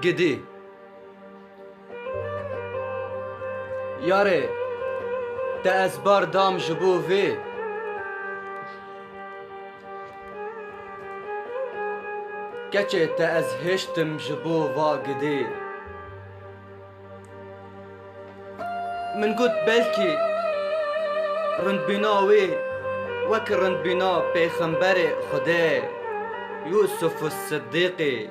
گدی یاره تا از بار دام جبو وی کچه تا از هشتم جبو وا گدی من گوت بلکی رندبیناوی وک رندبینا پیغمبر خدا یوسف الصدیقی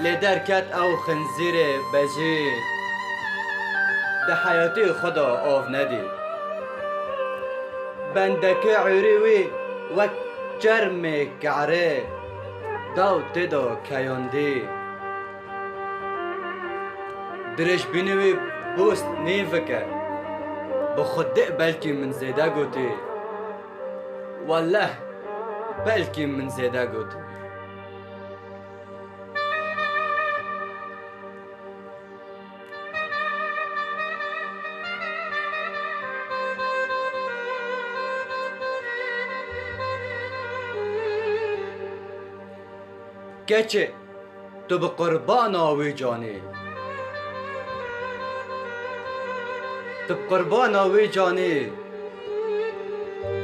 لدرکت او خنزیر بجی ده حیاتی خدا آف ندی بندک عریوی وک جرم گعره داو تدا کیاندی درش بینوی بوست نیفکر بخده بلکی من زیده گوتی والله بلکی من زیده گوتی گچه تو به قربان آوی جانی تو قربان آوی جانی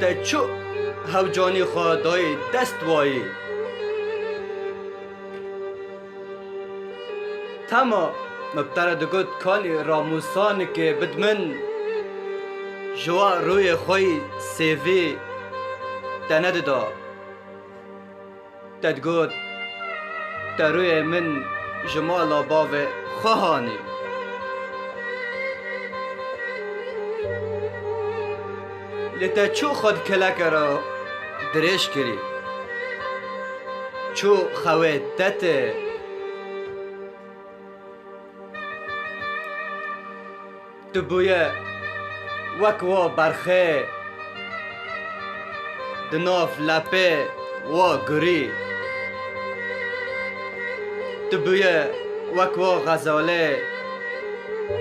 تا چو هو جانی خدای دست وایی تما مبتر دگود کانی راموسان که بدمن جوا روی خوی سیوی تند دا تدگود تا روی من جمالا باو خواهانی لتا چو خود کلک را درش کری چو خواه تته تو بویه وک و برخه دناف لپه و گری تو بویه وک و غزاله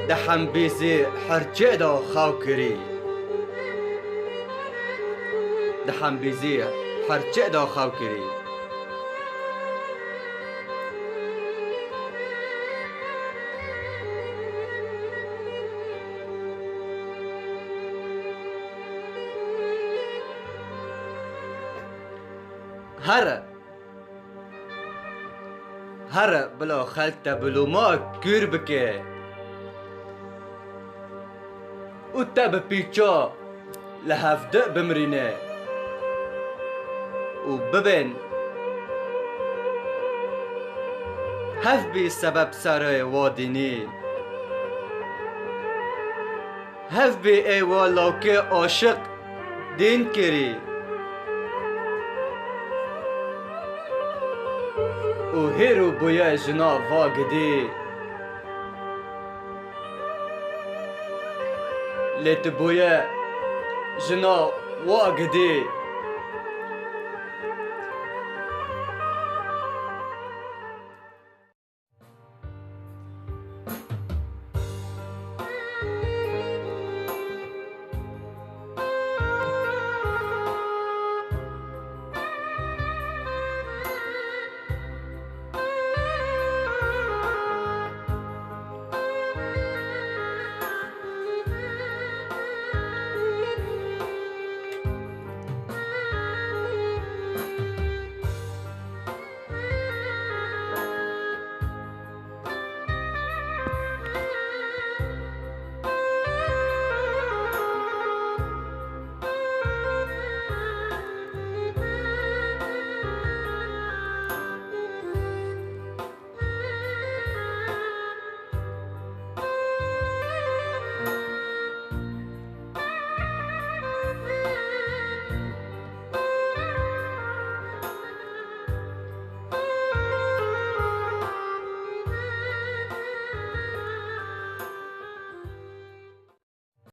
ده حنبیزی حرچه دا خاو کری ده حنبیزی حرچه دا خاو کری هر بلا خلط بلو ما گیر بکه او تب پیچا لحفده بمرینه و ببین هف بی سبب سر وادینی هف بی ای والا که عاشق دین کری و هیرو بویا جنا واگدی لیت بویا جنا واگدی